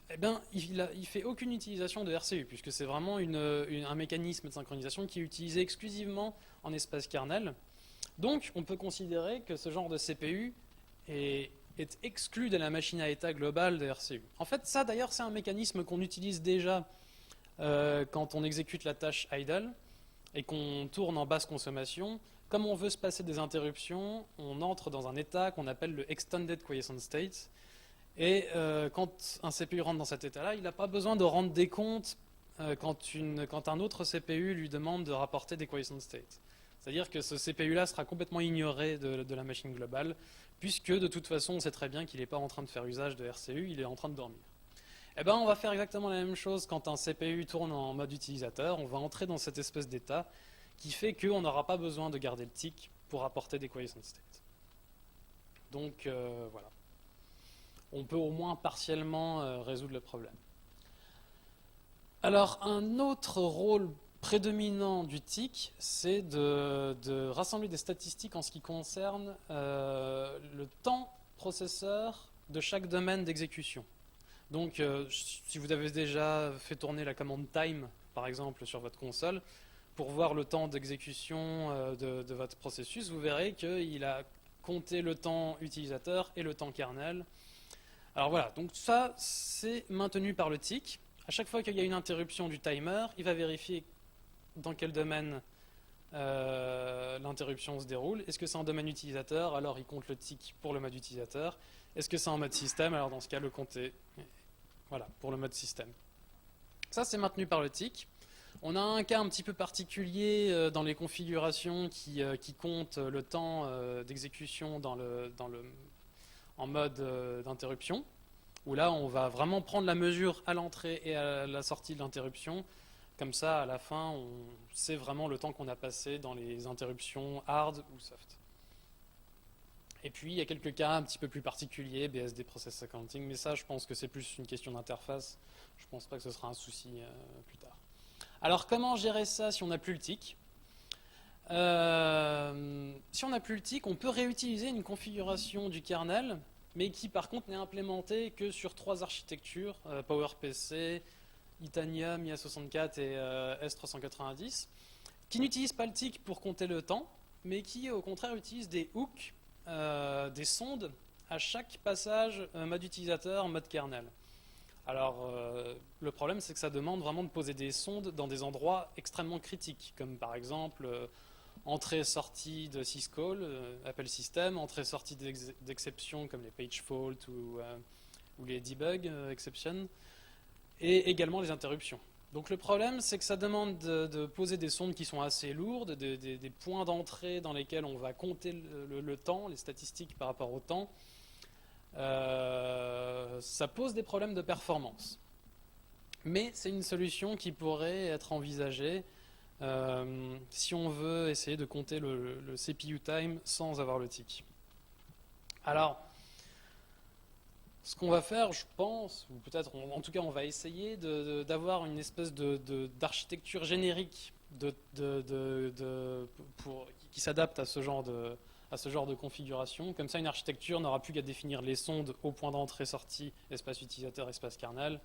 eh bien, il fait aucune utilisation de RCU, puisque c'est vraiment un mécanisme de synchronisation qui est utilisé exclusivement en espace kernel. Donc, on peut considérer que ce genre de CPU est exclu de la machine à état globale de RCU. En fait, ça d'ailleurs, c'est un mécanisme qu'on utilise déjà quand on exécute la tâche idle et qu'on tourne en basse consommation. Comme on veut se passer des interruptions, on entre dans un état qu'on appelle le extended quiescent state. Et quand un CPU rentre dans cet état-là, il n'a pas besoin de rendre des comptes quand un autre CPU lui demande de rapporter des quiescent states. C'est-à-dire que ce CPU-là sera complètement ignoré de la machine globale, puisque de toute façon, on sait très bien qu'il n'est pas en train de faire usage de RCU, il est en train de dormir. Eh bien, on va faire exactement la même chose quand un CPU tourne en mode utilisateur. On va entrer dans cette espèce d'état qui fait qu'on n'aura pas besoin de garder le tick pour apporter des quiescent states. Donc, voilà. On peut au moins partiellement résoudre le problème. Alors, un autre rôle prédominant du tick, c'est de rassembler des statistiques en ce qui concerne le temps processeur de chaque domaine d'exécution. Donc, si vous avez déjà fait tourner la commande time, par exemple, sur votre console, pour voir le temps d'exécution de votre processus, vous verrez qu'il a compté le temps utilisateur et le temps kernel. Alors voilà, donc ça, c'est maintenu par le tick. À chaque fois qu'il y a une interruption du timer, il va vérifier dans quel domaine l'interruption se déroule. Est-ce que c'est en domaine utilisateur? Alors il compte le tick pour le mode utilisateur. Est-ce que c'est en mode système? Alors dans ce cas, le compter voilà, pour le mode système. Ça, c'est maintenu par le tick. On a un cas un petit peu particulier dans les configurations qui compte le temps d'exécution en mode d'interruption, où là, on va vraiment prendre la mesure à l'entrée et à la sortie de l'interruption. Comme ça, à la fin, on sait vraiment le temps qu'on a passé dans les interruptions hard ou soft. Et puis, il y a quelques cas un petit peu plus particuliers, BSD Process Accounting, mais ça, je pense que c'est plus une question d'interface. Je ne pense pas que ce sera un souci plus tard. Alors, comment gérer ça si on n'a plus le tick? Si on n'a plus le tick, on peut réutiliser une configuration du kernel, mais qui par contre n'est implémentée que sur 3 architectures, PowerPC, Itanium, IA64 et S390, qui n'utilisent pas le tick pour compter le temps, mais qui au contraire utilisent des hooks, des sondes, à chaque passage mode utilisateur, mode kernel. Alors, le problème, c'est que ça demande vraiment de poser des sondes dans des endroits extrêmement critiques, comme par exemple entrée-sortie de syscall, appel système, entrée-sortie d'exception comme les page fault ou les debug exceptions, et également les interruptions. Donc le problème, c'est que ça demande de poser des sondes qui sont assez lourdes, des points d'entrée dans lesquels on va compter le temps, les statistiques par rapport au temps. Ça pose des problèmes de performance. Mais c'est une solution qui pourrait être envisagée si on veut essayer de compter le CPU time sans avoir le tic. Alors, ce qu'on va faire, je pense, ou peut-être en tout cas on va essayer d'avoir une espèce d'architecture générique qui s'adapte à ce genre de configuration. Comme ça, une architecture n'aura plus qu'à définir les sondes au point d'entrée-sortie, espace utilisateur, espace kernel.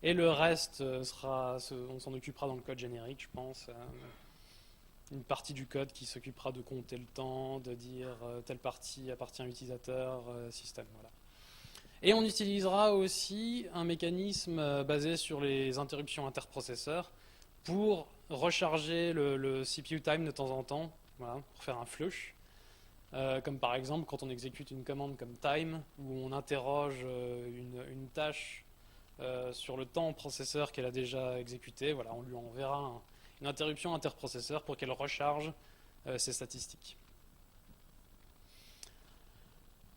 Et le reste, on s'en occupera dans le code générique, je pense. Une partie du code qui s'occupera de compter le temps, de dire telle partie appartient à l'utilisateur, système. Voilà. Et on utilisera aussi un mécanisme basé sur les interruptions interprocesseurs pour recharger le CPU time de temps en temps, voilà, pour faire un flush. Comme par exemple quand on exécute une commande comme time, où on interroge une tâche sur le temps processeur qu'elle a déjà exécuté. Voilà, on lui enverra une interruption interprocesseur pour qu'elle recharge ses statistiques.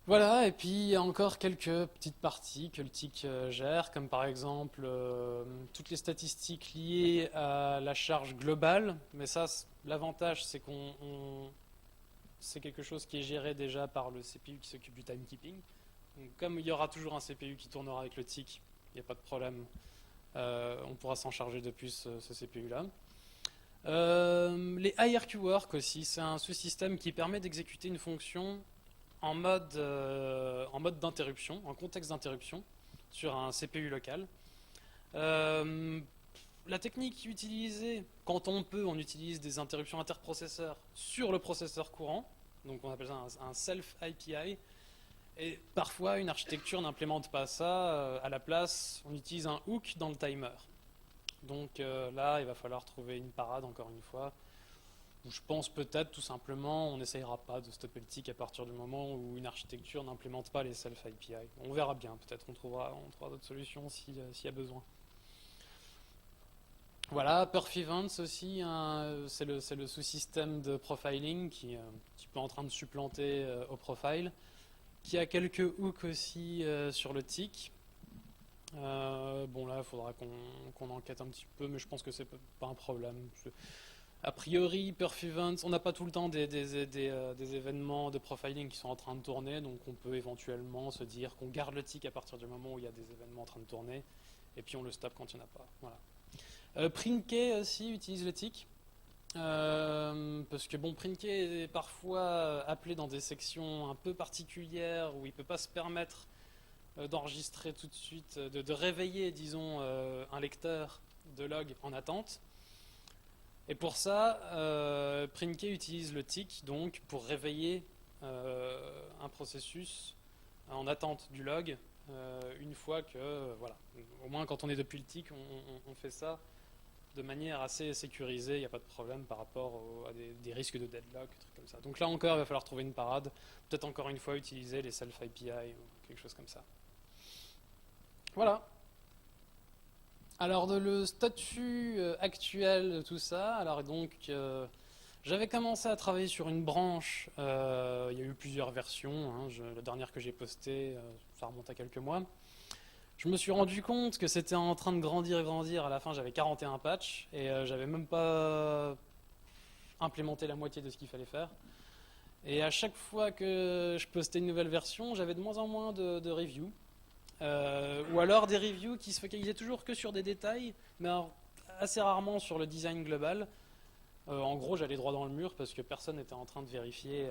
Voilà, et puis il y a encore quelques petites parties que le TIC gère, comme par exemple toutes les statistiques liées à la charge globale. Mais ça, l'avantage, c'est c'est quelque chose qui est géré déjà par le CPU qui s'occupe du timekeeping. Donc, comme il y aura toujours un CPU qui tournera avec le TIC, il n'y a pas de problème. On pourra s'en charger depuis ce CPU-là. Les IRQ work aussi, c'est un sous-système qui permet d'exécuter une fonction en mode d'interruption, en contexte d'interruption, sur un CPU local. La technique utilisée, quand on peut, on utilise des interruptions interprocesseurs sur le processeur courant, donc on appelle ça un self-IPI, et parfois une architecture n'implémente pas ça, à la place on utilise un hook dans le timer. Donc là il va falloir trouver une parade encore une fois. Je pense peut-être tout simplement on n'essayera pas de stopper le tic à partir du moment où une architecture n'implémente pas les self-IPI. On verra bien, peut-être on trouvera d'autres solutions s'il y a besoin. Voilà, Perf Events aussi, hein, c'est le sous-système de profiling qui est un petit peu en train de supplanter au profile, qui a quelques hooks aussi sur le tic. Bon là, il faudra qu'on enquête un petit peu, mais je pense que c'est pas un problème. A priori, Perf Events, on n'a pas tout le temps des événements de profiling qui sont en train de tourner, donc on peut éventuellement se dire qu'on garde le tic à partir du moment où il y a des événements en train de tourner, et puis on le stoppe quand il n'y en a pas. Voilà. Printk aussi utilise le tic, parce que bon, Printk est parfois appelé dans des sections un peu particulières où il ne peut pas se permettre d'enregistrer tout de suite, de réveiller, disons, un lecteur de log en attente. Et pour ça, Printk utilise le tic donc pour réveiller un processus en attente du log une fois que, voilà, au moins quand on est depuis le tic, on fait ça de manière assez sécurisée, il n'y a pas de problème par rapport à des risques de deadlock, trucs comme ça. Donc là encore, il va falloir trouver une parade, peut-être encore une fois utiliser les self-IPI ou quelque chose comme ça. Voilà. Alors le statut actuel de tout ça, alors donc j'avais commencé à travailler sur une branche, il y a eu plusieurs versions, hein, la dernière que j'ai postée, ça remonte à quelques mois. Je me suis rendu compte que c'était en train de grandir, à la fin j'avais 41 patchs et j'avais même pas implémenté la moitié de ce qu'il fallait faire. Et à chaque fois que je postais une nouvelle version, j'avais de moins en moins de reviews. Ou alors des reviews qui se focalisaient toujours que sur des détails, mais assez rarement sur le design global. En gros, j'allais droit dans le mur parce que personne n'était en train de vérifier,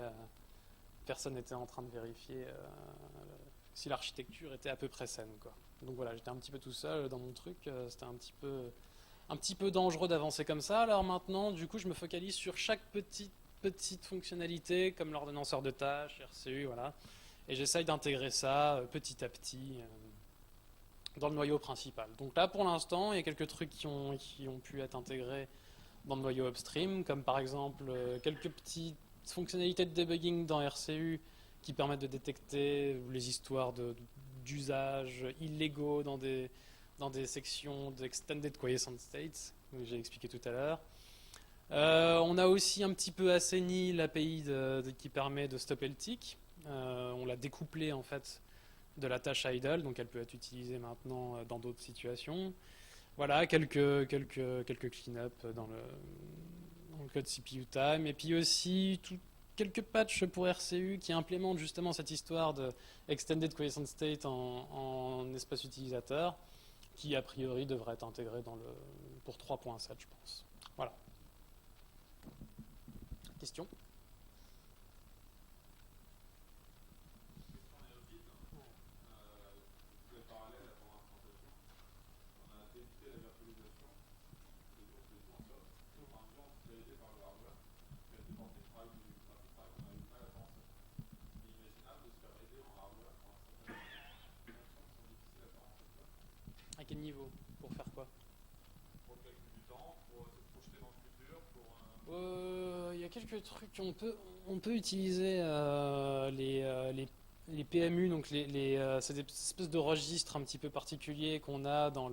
si l'architecture était à peu près saine, quoi. Donc voilà, j'étais un petit peu tout seul dans mon truc. C'était un petit peu dangereux d'avancer comme ça. Alors maintenant, du coup, je me focalise sur chaque petite fonctionnalité, comme l'ordonnanceur de tâches, RCU, voilà. Et j'essaye d'intégrer ça petit à petit. dans le noyau principal. Donc là, pour l'instant, il y a quelques trucs qui ont pu être intégrés dans le noyau upstream, comme par exemple quelques petites fonctionnalités de debugging dans RCU qui permettent de détecter les histoires d'usages illégaux dans des sections d'Extended Quiescent States, que j'ai expliqué tout à l'heure. On a aussi un petit peu assaini l'API qui permet de stopper le tick. On l'a découplé en fait de la tâche idle, donc elle peut être utilisée maintenant dans d'autres situations. Voilà, quelques clean-up dans le code CPU time. Et puis aussi quelques patchs pour RCU qui implémentent justement cette histoire de Extended Quiescent State en espace utilisateur, qui a priori devrait être intégré pour 3.7, je pense. Voilà. Question ? À quel niveau? Pour faire quoi? Il y a quelques trucs. On peut utiliser les PMU, donc c'est des espèces de registres un petit peu particuliers qu'on a dans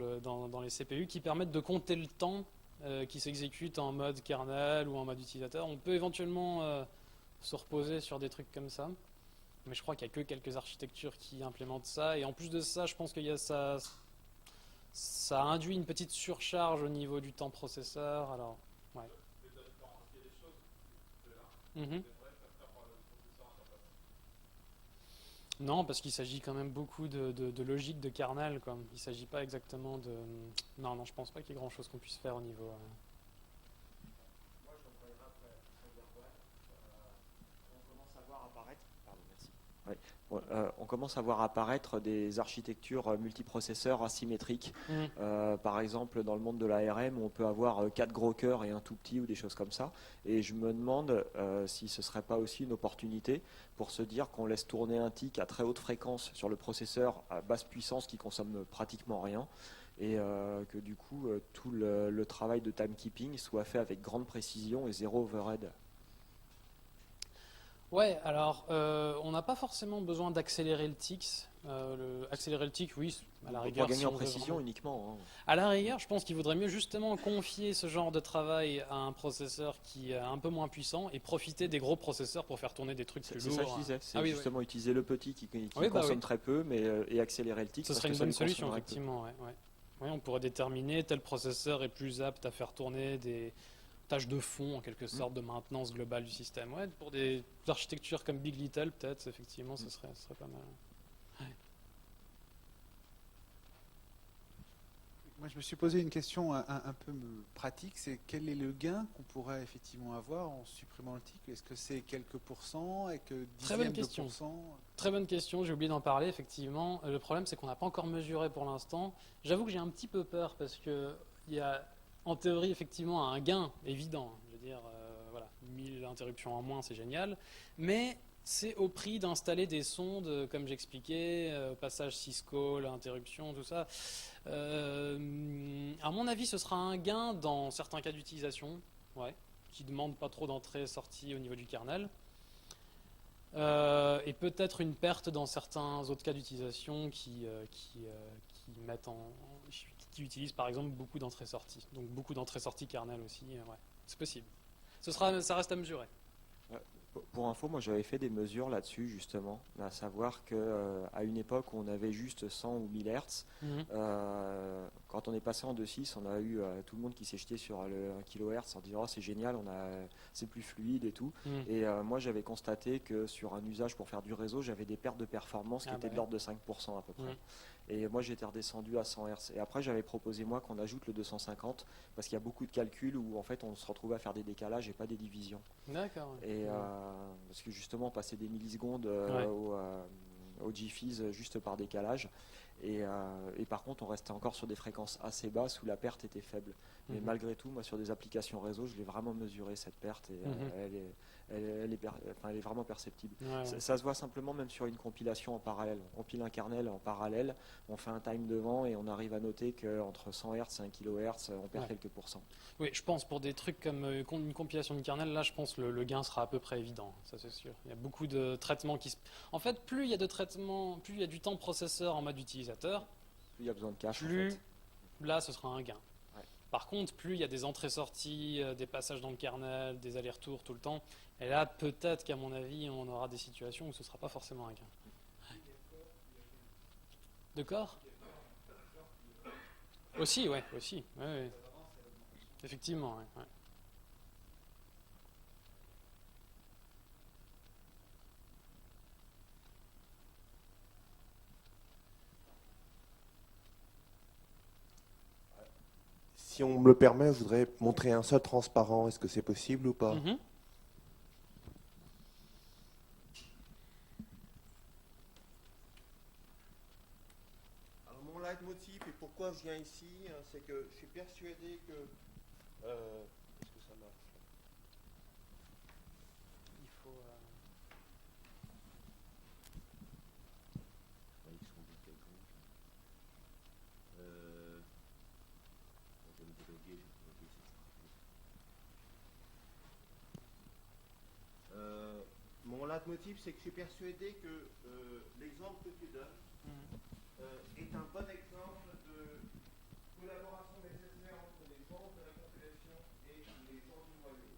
les CPU qui permettent de compter le temps qui s'exécute en mode kernel ou en mode utilisateur. On peut éventuellement se reposer sur des trucs comme ça, mais je crois qu'il n'y a que quelques architectures qui implémentent ça. Et en plus de ça, je pense qu'il y a ça induit une petite surcharge au niveau du temps processeur. Alors, ouais. Mhm. Non, parce qu'il s'agit quand même beaucoup de logique de kernel, quoi. Il ne s'agit pas exactement de... Non, je pense pas qu'il y ait grand-chose qu'on puisse faire au niveau... Moi, je reviendrai après la question de l'hardware. On commence à voir apparaître. Pardon, merci. Oui. On commence à voir apparaître des architectures multiprocesseurs asymétriques. Par exemple, dans le monde de l'ARM, on peut avoir 4 gros cœurs et un tout petit ou des choses comme ça. Et je me demande si ce ne serait pas aussi une opportunité pour se dire qu'on laisse tourner un tick à très haute fréquence sur le processeur à basse puissance qui consomme pratiquement rien. Et que du coup, tout le travail de timekeeping soit fait avec grande précision et zéro overhead. Ouais, alors on n'a pas forcément besoin d'accélérer le tick. Accélérer le tick, oui, à la rigueur. On va gagner Si en on veut précision vraiment... uniquement. Hein. À la rigueur, je pense qu'il vaudrait mieux justement confier ce genre de travail à un processeur qui est un peu moins puissant et profiter des gros processeurs pour faire tourner des trucs plus lourds. C'est ça que je disais, c'est oui, justement utiliser le petit qui oui, consomme très peu mais, et accélérer le tick. Ce serait une bonne solution, effectivement. Ouais. Ouais, on pourrait déterminer tel processeur est plus apte à faire tourner des tâches de fond, en quelque sorte, de maintenance globale du système. Ouais, pour des architectures comme Big Little, peut-être, effectivement, ce serait pas mal. Ouais. Moi, je me suis posé une question un peu pratique, c'est quel est le gain qu'on pourrait effectivement avoir en supprimant le tick? Est-ce que c'est quelques pourcents et que dixième de pourcent? Très bonne question, j'ai oublié d'en parler, effectivement. Le problème, c'est qu'on n'a pas encore mesuré pour l'instant. J'avoue que j'ai un petit peu peur parce que il y a, en théorie, effectivement, un gain évident. Je veux dire, voilà, 1000 interruptions en moins, c'est génial. Mais c'est au prix d'installer des sondes, comme j'expliquais, au passage Cisco, l'interruption, tout ça. À mon avis, ce sera un gain dans certains cas d'utilisation, ouais, qui ne demandent pas trop d'entrée-sortie au niveau du kernel. Et peut-être une perte dans certains autres cas d'utilisation qui utilisent par exemple beaucoup d'entrées-sorties. Donc beaucoup d'entrées-sorties kernel aussi, ouais, c'est possible. Ça reste à mesurer. Pour info, moi j'avais fait des mesures là-dessus justement, à savoir qu'à une époque où on avait juste 100 ou 1000 Hz, quand on est passé en 2.6, on a eu tout le monde qui s'est jeté sur le 1 kHz en disant oh, c'est génial, c'est plus fluide et tout. Et moi j'avais constaté que sur un usage pour faire du réseau, j'avais des pertes de performance qui étaient de l'ordre de 5% à peu près. Et moi j'étais redescendu à 100 Hz. Et après j'avais proposé moi qu'on ajoute le 250 parce qu'il y a beaucoup de calculs où en fait on se retrouve à faire des décalages et pas des divisions. D'accord. Et parce que justement passer des millisecondes au GFees juste par décalage. Et par contre on restait encore sur des fréquences assez basses où la perte était faible. Mais malgré tout, moi sur des applications réseau, je l'ai vraiment mesuré cette perte et elle est vraiment perceptible. Ouais. Ça se voit simplement même sur une compilation en parallèle. On compile un kernel en parallèle, on fait un time devant et on arrive à noter qu'entre 100 Hz et 1 kHz, on perd quelques pourcents. Oui, je pense pour des trucs comme une compilation de kernel, là je pense que le gain sera à peu près évident, ça c'est sûr. Il y a beaucoup de traitements qui se... En fait, plus il y a de traitements, plus il y a du temps processeur en mode utilisateur, Plus il y a besoin de cache, plus en fait. là ce sera un gain. Ouais. Par contre, plus il y a des entrées-sorties, des passages dans le kernel, des allers-retours tout le temps, et là peut-être qu'à mon avis on aura des situations où ce ne sera pas forcément un gain. De corps aussi, ouais, aussi. Ouais. Effectivement, ouais. Si on me le permet, je voudrais montrer un seul transparent. Est-ce que c'est possible ou pas? Alors, mon leitmotiv et pourquoi je viens ici, c'est que je suis persuadé que... Est-ce que ça marche? Il faut... Mon leitmotiv, c'est que je suis persuadé que l'exemple que tu donnes est un bon exemple de collaboration nécessaire entre les gens de la compilation et les gens du noyau.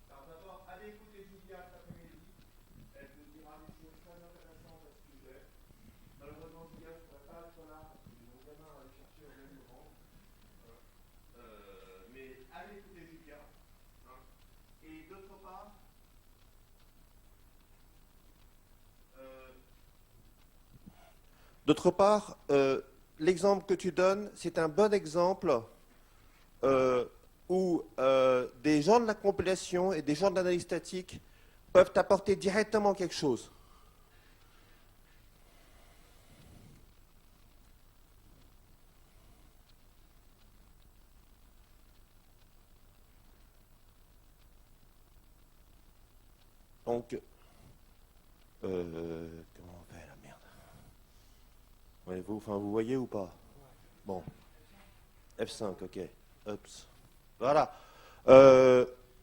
Alors d'abord, allez écouter Julia cet après-midi. Elle vous dira des choses très intéressantes à ce sujet. Malheureusement, Julia, je ne pourrais pas être là parce que j'ai mon gamin à aller chercher au même moment. Mais allez écouter Julia. Et d'autre part, l'exemple que tu donnes, c'est un bon exemple où des gens de la compilation et des gens de l'analyse statique peuvent apporter directement quelque chose. Donc, comment on fait la merde? Ouais, vous voyez ou pas? Bon. F5, ok. Oups. Voilà.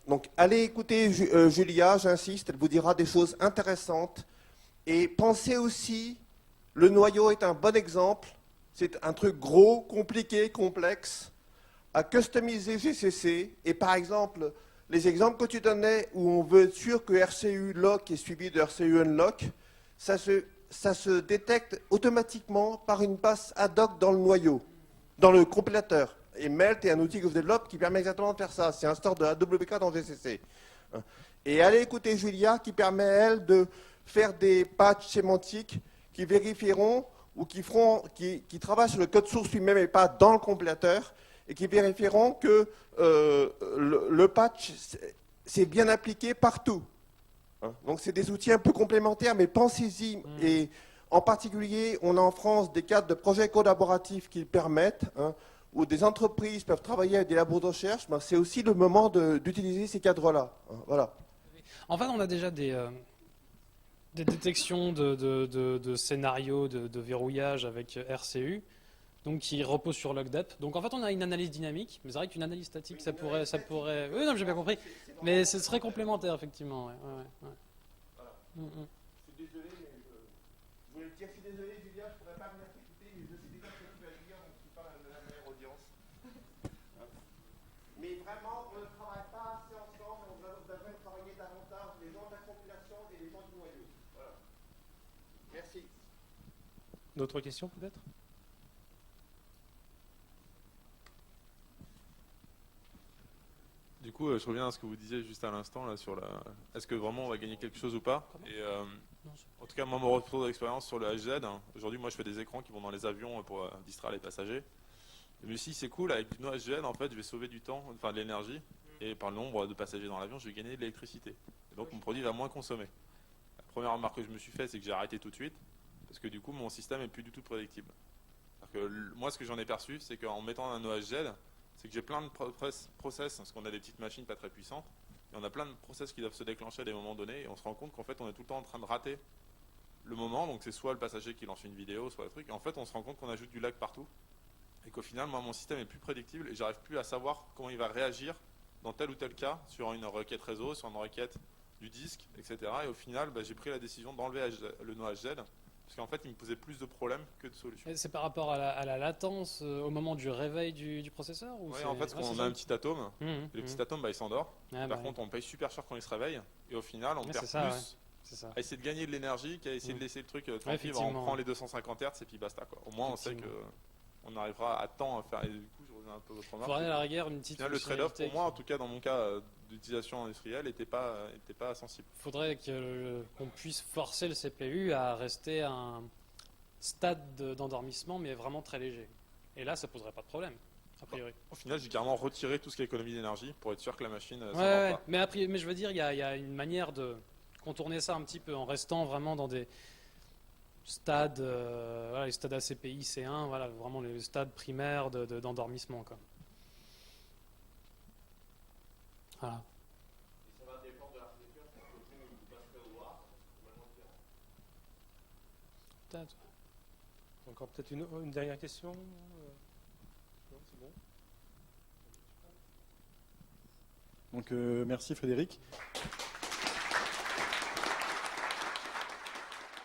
Donc, allez écouter Julia, j'insiste, elle vous dira des choses intéressantes. Et pensez aussi, le noyau est un bon exemple. C'est un truc gros, compliqué, complexe, à customiser GCC. Et par exemple, les exemples que tu donnais où on veut être sûr que RCU lock est suivi de RCU unlock, ça se détecte automatiquement par une passe ad hoc dans le noyau, dans le compilateur. Et Melt est un outil que je développe qui permet exactement de faire ça. C'est un store de AWK dans GCC. Et allez écouter Julia qui permet, elle, de faire des patchs sémantiques qui vérifieront ou qui travaillent sur le code source lui-même et pas dans le compilateur et qui vérifieront que le patch c'est bien appliqué partout. Donc c'est des outils un peu complémentaires, mais pensez-y. Et en particulier, on a en France des cadres de projets collaboratifs qui le permettent, où des entreprises peuvent travailler avec des labos de recherche. C'est aussi le moment d'utiliser ces cadres-là. Voilà. En fait, on a déjà des détections de scénarios de verrouillage avec RCU, donc qui reposent sur LogDep. Donc en fait, on a une analyse dynamique, mais c'est vrai qu'une analyse statique, ça pourrait. Oui, non, j'ai bien compris. Mais ce serait complémentaire, effectivement. Ouais. Voilà. Je suis désolé, mais je voulais te dire, je suis désolé, Julia, je ne pourrais pas venir t'écouter, mais je sais déjà ce que tu vas dire, donc je ne suis pas la meilleure audience. Mais vraiment, on ne travaille pas assez ensemble, on devrait travailler davantage les gens de la compilation et les gens du noyau. Voilà. Merci. D'autres questions, peut-être? Du coup, je reviens à ce que vous disiez juste à l'instant là sur la. Est-ce que vraiment on va gagner quelque chose ou pas? Et en tout cas, moi, mon retour d'expérience sur le HZ. Aujourd'hui, moi, je fais des écrans qui vont dans les avions pour distraire les passagers. Mais si c'est cool, avec du HZ, en fait, je vais sauver du temps, enfin de l'énergie, et par le nombre de passagers dans l'avion, je vais gagner de l'électricité. Et donc, mon produit va moins consommer. La première remarque que je me suis fait, c'est que j'ai arrêté tout de suite, parce que du coup, mon système est plus du tout prédictible. Moi, ce que j'en ai perçu, c'est qu'en mettant un OHZ, c'est que j'ai plein de process, parce qu'on a des petites machines pas très puissantes, Et on a plein de process qui doivent se déclencher à des moments donnés, et on se rend compte qu'en fait, on est tout le temps en train de rater le moment. Donc c'est soit le passager qui lance une vidéo, soit le truc. Et en fait, on se rend compte qu'on ajoute du lag partout. Et qu'au final, moi, mon système est plus prédictible et j'arrive plus à savoir comment il va réagir dans tel ou tel cas sur une requête réseau, sur une requête du disque, etc. Et au final, j'ai pris la décision d'enlever le nœud HZ parce qu'en fait, il me posait plus de problèmes que de solutions. Et c'est par rapport à la latence au moment du réveil du processeur ou Oui, c'est- en fait, ouais, quand c'est on a ça un petit atome, Mhm, le mhm. petit atome, il s'endort. Ah, Par bah, contre, on paye super cher quand il se réveille. Et au final, on Ouais, perd c'est ça, plus c'est ça. à essayer de gagner de l'énergie qu'à essayer de laisser le truc tranquille. On effectivement. prend les 250 Hz et puis basta, quoi. Au moins, on sait que Effectivement. on arrivera à temps à faire. Et du coup, je reviens un peu à votre Il remarque. faudrait à la rigueur une petite Au final, le trade-off, pour fonctionnalité moi, en qui- tout cas, dans mon cas d'utilisation industrielle, n'était pas sensible. faudrait qu'on puisse forcer le CPU à rester à un stade d'endormissement, mais vraiment très léger. Et là, ça poserait pas de problème, a priori. Au final, j'ai carrément retiré tout ce qui est économie d'énergie pour être sûr que la machine Ouais, s'endort ouais. pas. Mais je veux dire, il y a une manière de contourner ça un petit peu en restant vraiment dans des stades, voilà, les stades ACPI C1, voilà, vraiment les stades primaires d'endormissement, quoi. Voilà. Peut-être. Encore peut-être une dernière question Non, c'est bon. Donc merci Frédéric.